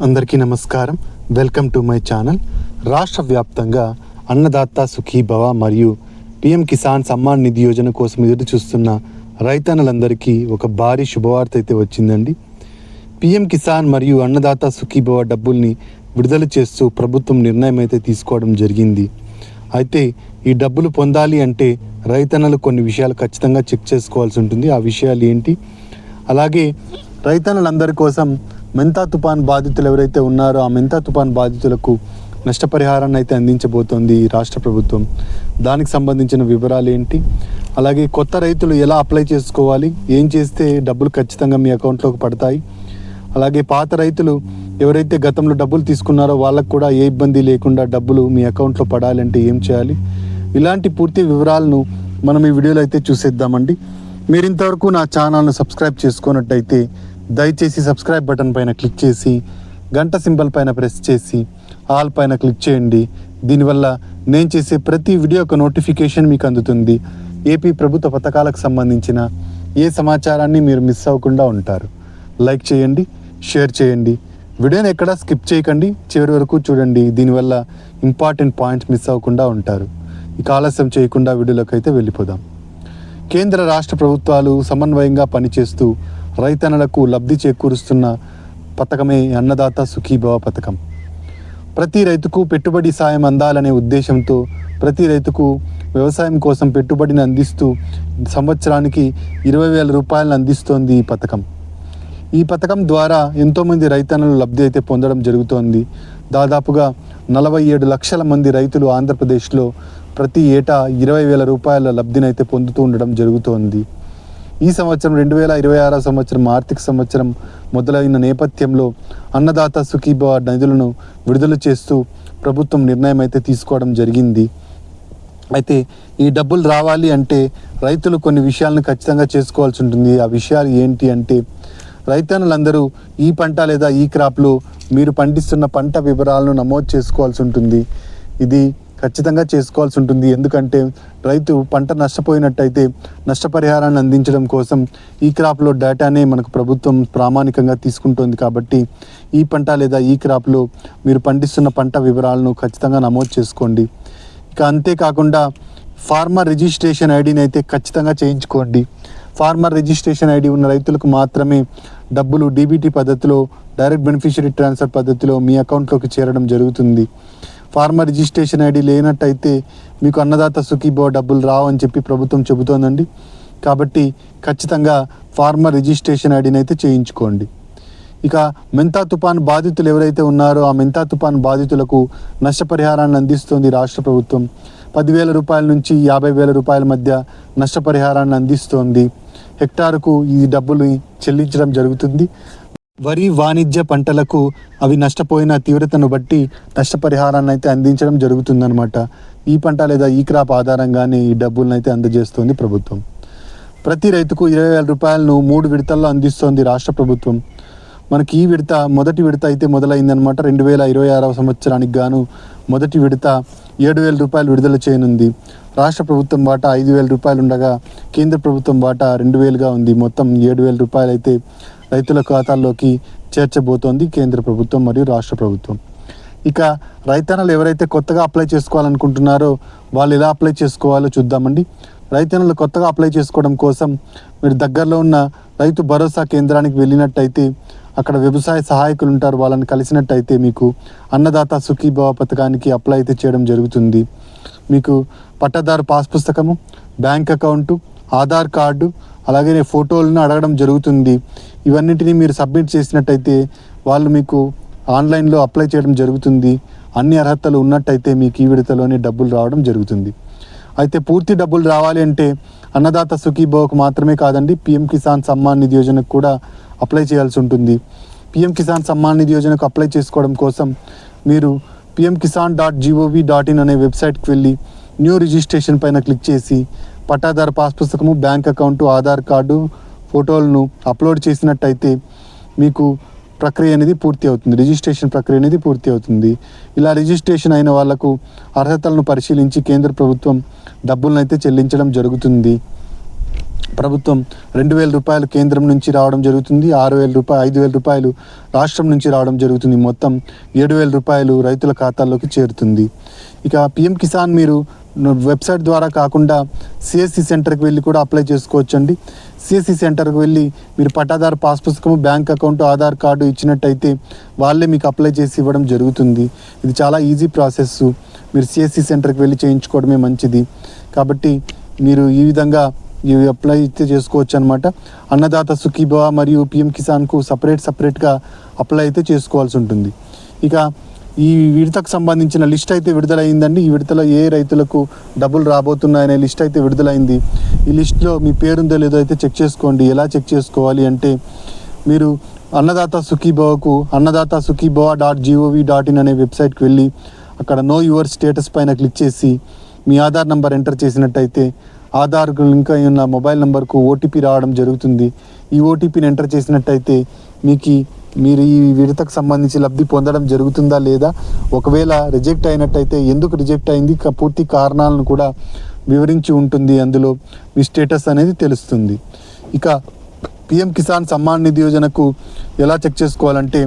అందరికీ నమస్కారం. Welcome to my channel. రాష్ట్ర వ్యాప్తంగా అన్నదాత సుఖీభవ మరియు పిఎం కిసాన్ సమ్మాన్ నిధి యోజన కోసం ఎదురు చూస్తున్న రైతన్నలందరికీ ఒక భారీ శుభవార్త అయితే వచ్చిందండి. పిఎం కిసాన్ మరియు అన్నదాత సుఖీభవ డబ్బుల్ని విడుదల చేస్తూ ప్రభుత్వం నిర్ణయం అయితే తీసుకోవడం జరిగింది. అయితే ఈ డబ్బులు పొందాలి అంటే రైతన్నలు కొన్ని విషయాలు ఖచ్చితంగా చెక్ చేసుకోవాల్సి ఉంటుంది. ఆ విషయాలు ఏంటి, అలాగే రైతన్నలందరి కోసం మెంతా తుఫాన్ బాధితులు ఎవరైతే ఉన్నారో ఆ మెంతా తుఫాన్ బాధితులకు నష్టపరిహారాన్ని అయితే అందించబోతోంది ఈ రాష్ట్ర ప్రభుత్వం. దానికి సంబంధించిన వివరాలు ఏంటి, అలాగే కొత్త రైతులు ఎలా అప్లై చేసుకోవాలి, ఏం చేస్తే డబ్బులు ఖచ్చితంగా మీ అకౌంట్లోకి పడతాయి, అలాగే పాత రైతులు ఎవరైతే గతంలో డబ్బులు తీసుకున్నారో వాళ్ళకు కూడా ఏ ఇబ్బంది లేకుండా డబ్బులు మీ అకౌంట్లో పడాలంటే ఏం చేయాలి, ఇలాంటి పూర్తి వివరాలను మనం ఈ వీడియోలో అయితే చూసేద్దామండి. మీరు ఇంతవరకు నా ఛానల్ను సబ్స్క్రైబ్ చేసుకున్నట్టయితే దయచేసి సబ్స్క్రైబ్ బటన్ పైన క్లిక్ చేసి గంట సింబల్ పైన ప్రెస్ చేసి ఆల్ పైన క్లిక్ చేయండి. దీనివల్ల నేను చేసే ప్రతి వీడియో యొక్క నోటిఫికేషన్ మీకు అందుతుంది. ఏపీ ప్రభుత్వ పథకాలకు సంబంధించిన ఏ సమాచారాన్ని మీరు మిస్ అవ్వకుండా ఉంటారు. లైక్ చేయండి, షేర్ చేయండి, వీడియోని ఎక్కడా స్కిప్ చేయకండి, చివరి వరకు చూడండి. దీనివల్ల ఇంపార్టెంట్ పాయింట్స్ మిస్ అవ్వకుండా ఉంటారు. ఇక ఆలస్యం చేయకుండా వీడియోలోకి అయితే వెళ్ళిపోదాం. కేంద్ర రాష్ట్ర ప్రభుత్వాలు సమన్వయంగా పనిచేస్తూ రైతన్నలకు లబ్ధి చేకూరుస్తున్న పథకమే అన్నదాత సుఖీభవ పథకం. ప్రతి రైతుకు పెట్టుబడి సాయం అందాలనే ఉద్దేశంతో ప్రతి రైతుకు వ్యవసాయం కోసం పెట్టుబడిని అందిస్తూ సంవత్సరానికి 20,000 రూపాయలను అందిస్తోంది ఈ పథకం. ఈ పథకం ద్వారా ఎంతోమంది రైతన్నలు లబ్ధి అయితే పొందడం జరుగుతోంది. దాదాపుగా 47 లక్షల మంది రైతులు ఆంధ్రప్రదేశ్లో ప్రతి ఏటా 20,000 రూపాయల లబ్ధిని అయితే పొందుతూ ఉండడం జరుగుతోంది. ఈ సంవత్సరం 2026 సంవత్సరం ఆర్థిక సంవత్సరం మొదలైన నేపథ్యంలో అన్నదాత సుఖీభవ నిధులను విడుదల చేస్తూ ప్రభుత్వం నిర్ణయం అయితే తీసుకోవడం జరిగింది. అయితే ఈ డబ్బులు రావాలి అంటే రైతులు కొన్ని విషయాలను ఖచ్చితంగా చేసుకోవాల్సి ఉంటుంది. ఆ విషయాలు ఏంటి అంటే, రైతన్నులందరూ ఈ పంట లేదా ఈ క్రాప్లో మీరు పండిస్తున్న పంట వివరాలను నమోదు చేసుకోవాల్సి ఉంటుంది. ఇది ఖచ్చితంగా చేసుకోవాల్సి ఉంటుంది. ఎందుకంటే రైతు పంట నష్టపోయినట్టయితే నష్టపరిహారాన్ని అందించడం కోసం ఈ క్రాప్లో డేటానే మనకు ప్రభుత్వం ప్రామాణికంగా తీసుకుంటుంది. కాబట్టి ఈ పంట లేదా ఈ క్రాప్లో మీరు పండిస్తున్న పంట వివరాలను ఖచ్చితంగా నమోదు చేసుకోండి. ఇక అంతేకాకుండా ఫార్మర్ రిజిస్ట్రేషన్ ఐడిని అయితే ఖచ్చితంగా చేయించుకోండి. ఫార్మర్ రిజిస్ట్రేషన్ ఐడి ఉన్న రైతులకు మాత్రమే డబ్బులు డీబీటీ పద్ధతిలో, డైరెక్ట్ బెనిఫిషరీ ట్రాన్స్ఫర్ పద్ధతిలో మీ అకౌంట్లోకి చేరడం జరుగుతుంది. ఫార్మర్ రిజిస్ట్రేషన్ ఐడి లేనట్టయితే మీకు అన్నదాత సుఖీభవ డబ్బులు రావు అని చెప్పి ప్రభుత్వం చెబుతోందండి. కాబట్టి ఖచ్చితంగా ఫార్మర్ రిజిస్ట్రేషన్ ఐడిని అయితే చేయించుకోండి. ఇక మెంతా తుఫాన్ బాధితులు ఎవరైతే ఉన్నారో ఆ మెంతా తుఫాన్ బాధితులకు నష్టపరిహారాన్ని అందిస్తోంది రాష్ట్ర ప్రభుత్వం. 10,000 రూపాయల నుంచి 50,000 రూపాయల మధ్య నష్టపరిహారాన్ని అందిస్తోంది. హెక్టారుకు ఈ డబ్బులు చెల్లించడం జరుగుతుంది. వరి వాణిజ్య పంటలకు అవి నష్టపోయిన తీవ్రతను బట్టి నష్టపరిహారాన్ని అయితే అందించడం జరుగుతుందన్నమాట. ఈ పంట లేదా ఈ క్రాప్ ఆధారంగానే ఈ డబ్బులను అయితే అందజేస్తోంది ప్రభుత్వం. ప్రతి రైతుకు 20,000 రూపాయలను 3 విడతల్లో అందిస్తోంది రాష్ట్ర ప్రభుత్వం. మనకి ఈ విడత మొదటి విడత అయితే మొదలైందనమాట. 2026 సంవత్సరానికి గాను మొదటి విడత 7,000 రూపాయలు విడుదల చేయనుంది. రాష్ట్ర ప్రభుత్వం వాటా 5,000 రూపాయలు ఉండగా కేంద్ర ప్రభుత్వం వాటా 2,000గా ఉంది. మొత్తం 7,000 రూపాయలు అయితే రైతుల ఖాతాల్లోకి చేర్చబోతోంది కేంద్ర ప్రభుత్వం మరియు రాష్ట్ర ప్రభుత్వం. ఇక రైతన్నలు ఎవరైతే కొత్తగా అప్లై చేసుకోవాలనుకుంటున్నారో వాళ్ళు ఎలా అప్లై చేసుకోవాలో చూద్దామండి. రైతన్నలు కొత్తగా అప్లై చేసుకోవడం కోసం మీరు దగ్గరలో ఉన్న రైతు భరోసా కేంద్రానికి వెళ్ళినట్టయితే అక్కడ వ్యవసాయ సహాయకులు ఉంటారు. వాళ్ళని కలిసినట్టయితే మీకు అన్నదాత సుఖీభవ పథకానికి అప్లై అయితే చేయడం జరుగుతుంది. మీకు పట్టాదారు పాస్ పుస్తకము, బ్యాంక్ అకౌంటు, ఆధార్ కార్డు, అలాగే ఫోటోలను అడగడం జరుగుతుంది. ఇవన్నింటినీ మీరు సబ్మిట్ చేసినట్టయితే వాళ్ళు మీకు ఆన్లైన్లో అప్లై చేయడం జరుగుతుంది. అన్ని అర్హతలు ఉన్నట్టయితే మీకు ఈ విడతలోనే డబ్బులు రావడం జరుగుతుంది. అయితే పూర్తి డబ్బులు రావాలి అంటే అన్నదాత సుఖీభవకు మాత్రమే కాదండి, పిఎం కిసాన్ సమ్మాన్ నిధి యోజనకు కూడా అప్లై చేయాల్సి ఉంటుంది. పిఎం కిసాన్ సమ్మాన్ నిధి యోజనకు అప్లై చేసుకోవడం కోసం మీరు pmkisan.gov.in అనే వెబ్సైట్కి వెళ్ళి న్యూ రిజిస్ట్రేషన్ పైన క్లిక్ చేసి పట్టాదారు పాస్ పుస్తకము, బ్యాంక్ అకౌంటు, ఆధార్ కార్డు, ఫోటోలను అప్లోడ్ చేసినట్టయితే మీకు ప్రక్రియ అనేది పూర్తి అవుతుంది. రిజిస్ట్రేషన్ ప్రక్రియ అనేది పూర్తి అవుతుంది. ఇలా రిజిస్ట్రేషన్ అయిన వాళ్లకు అర్హతలను పరిశీలించి కేంద్ర ప్రభుత్వం డబ్బులను అయితే చెల్లించడం జరుగుతుంది. ప్రభుత్వం 2,000 రూపాయలు కేంద్రం నుంచి రావడం జరుగుతుంది. 6,000 రూపాయలు 5,000 రూపాయలు రాష్ట్రం నుంచి రావడం జరుగుతుంది. మొత్తం 7,000 రూపాయలు రైతుల ఖాతాల్లోకి చేరుతుంది. ఇక పిఎం కిసాన్ మీరు వెబ్సైట్ ద్వారా కాకుండా సిఎస్సి సెంటర్కి వెళ్ళి కూడా అప్లై చేసుకోవచ్చండి. సిఎస్సి సెంటర్కి వెళ్ళి మీరు పట్టాదారు పాస్ పుస్తకము, బ్యాంక్ అకౌంట్, ఆధార్ కార్డు ఇచ్చినట్టయితే వాళ్ళే మీకు అప్లై చేసి ఇవ్వడం జరుగుతుంది. ఇది చాలా ఈజీ ప్రాసెస్. మీరు సిఎస్సి సెంటర్కి వెళ్ళి చేయించుకోవడమే మంచిది. కాబట్టి మీరు ఈ విధంగా ఇవి అప్లై అయితే చేసుకోవచ్చు అనమాట. అన్నదాత సుఖీభవ మరియు పిఎం కిసాన్కు సపరేట్గా అప్లై అయితే చేసుకోవాల్సి ఉంటుంది. ఇక ఈ విడతకు సంబంధించిన లిస్ట్ అయితే విడుదలైందండి. ఈ విడతలో ఏ రైతులకు డబ్బులు రాబోతున్నాయనే లిస్ట్ అయితే విడుదలైంది. ఈ లిస్ట్లో మీ పేరుందో లేదో అయితే చెక్ చేసుకోండి. ఎలా చెక్ చేసుకోవాలి అంటే మీరు అన్నదాత sukhibhava.gov.in అనే వెబ్సైట్కి వెళ్ళి అక్కడ నో యువర్ స్టేటస్ పైన క్లిక్ చేసి మీ ఆధార్ నెంబర్ ఎంటర్ చేసినట్టయితే ఆధార్కు లింక్ అయి ఉన్న మొబైల్ నెంబర్కు ఓటీపీ రావడం జరుగుతుంది. ఈ ఓటీపీని ఎంటర్ చేసినట్టయితే మీరు ఈ విడతకు సంబంధించి లబ్ధి పొందడం జరుగుతుందా లేదా, ఒకవేళ రిజెక్ట్ అయినట్టయితే ఎందుకు రిజెక్ట్ అయింది, పూర్తి కారణాలను కూడా వివరించి ఉంటుంది. అందులో మీ స్టేటస్ అనేది తెలుస్తుంది. ఇక పిఎం కిసాన్ సమ్మాన్ నిధి యోజనకు ఎలా చెక్ చేసుకోవాలంటే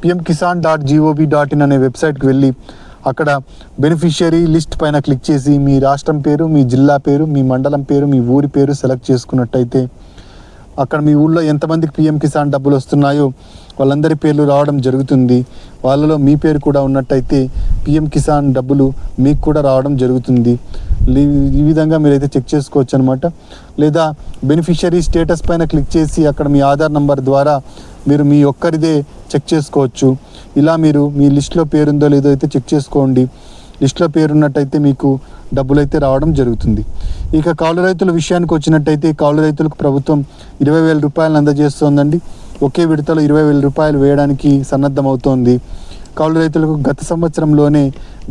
pmkisan.gov.in అనే వెబ్సైట్కి వెళ్ళి అక్కడ బెనిఫిషియరీ లిస్ట్ పైన క్లిక్ చేసి మీ రాష్ట్రం పేరు, మీ జిల్లా పేరు, మీ మండలం పేరు, మీ ఊరి పేరు సెలెక్ట్ చేసుకున్నట్టయితే అక్కడ మీ ఊళ్ళో ఎంతమందికి పిఎం కిసాన్ డబ్బులు వస్తున్నాయో వాళ్ళందరి పేర్లు రావడం జరుగుతుంది. వాళ్ళలో మీ పేరు కూడా ఉన్నట్టయితే పిఎం కిసాన్ డబ్బులు మీకు కూడా రావడం జరుగుతుంది. ఈ విధంగా మీరైతే చెక్ చేసుకోవచ్చు అనమాట. లేదా బెనిఫిషియరీ స్టేటస్ పైన క్లిక్ చేసి అక్కడ మీ ఆధార్ నంబర్ ద్వారా మీరు మీ ఒక్కరిదే చెక్ చేసుకోవచ్చు. ఇలా మీరు మీ లిస్ట్లో పేరుందో లేదో అయితే చెక్ చేసుకోండి. లిస్ట్లో పేరున్నట్టయితే మీకు డబ్బులు అయితే రావడం జరుగుతుంది. ఇక కౌలు రైతుల విషయానికి వచ్చినట్టయితే కౌలు రైతులకు ప్రభుత్వం 20,000 రూపాయలను అందజేస్తోందండి. ఒకే విడతలో 20,000 రూపాయలు వేయడానికి సన్నద్ధమవుతోంది. కౌలు రైతులకు గత సంవత్సరంలోనే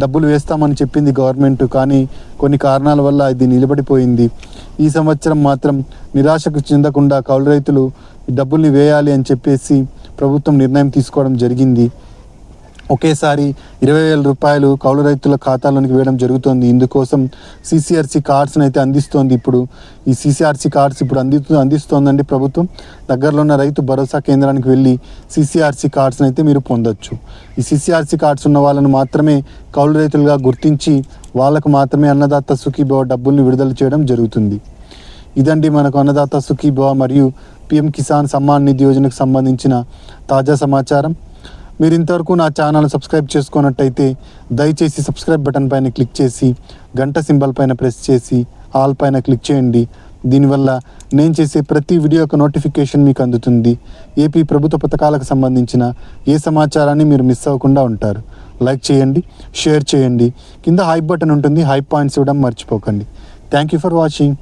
డబ్బులు వేస్తామని చెప్పింది గవర్నమెంట్, కానీ కొన్ని కారణాల వల్ల ఇది నిలబడిపోయింది. ఈ సంవత్సరం మాత్రం నిరాశకు చెందకుండా కౌలు రైతులు ఈ డబ్బుల్ని వేయాలి అని చెప్పేసి ప్రభుత్వం నిర్ణయం తీసుకోవడం జరిగింది. ఒకేసారి 20,000 రూపాయలు కౌలు రైతుల ఖాతాలోనికి వేయడం జరుగుతుంది. ఇందుకోసం సిసిఆర్సి కార్డ్స్ని అయితే అందిస్తోంది. ఇప్పుడు ఈ సిసిఆర్సి కార్డ్స్ ఇప్పుడు అందిస్తోందండి ప్రభుత్వం. దగ్గరలో ఉన్న రైతు భరోసా కేంద్రానికి వెళ్ళి సిసిఆర్సి కార్డ్స్ని అయితే మీరు పొందొచ్చు. ఈ సిసిఆర్సి కార్డ్స్ ఉన్న వాళ్ళను మాత్రమే కౌలు రైతులుగా గుర్తించి వాళ్ళకు మాత్రమే అన్నదాత సుఖీభవ డబ్బుల్ని విడుదల చేయడం జరుగుతుంది. ఇదండి మనకు అన్నదాత సుఖీభవ మరియు పిఎం కిసాన్ సమ్మాన్ నిధి యోజనకు సంబంధించిన తాజా సమాచారం. మీరు ఇంతవరకు నా ఛానల్ సబ్స్క్రైబ్ చేసుకున్నట్టయితే దయచేసి సబ్స్క్రైబ్ బటన్ పైన క్లిక్ చేసి గంట సింబల్ పైన ప్రెస్ చేసి ఆల్ పైన క్లిక్ చేయండి. దీనివల్ల నేను చేసే ప్రతి వీడియో యొక్క నోటిఫికేషన్ మీకు అందుతుంది. ఏపీ ప్రభుత్వ పథకాలకు సంబంధించిన ఏ సమాచారాన్ని మీరు మిస్ అవ్వకుండా ఉంటారు. లైక్ చేయండి, షేర్ చేయండి. కింద హైప్ బటన్ ఉంటుంది, హైప్ పాయింట్స్ ఇవ్వడం మర్చిపోకండి. Thank you for watching.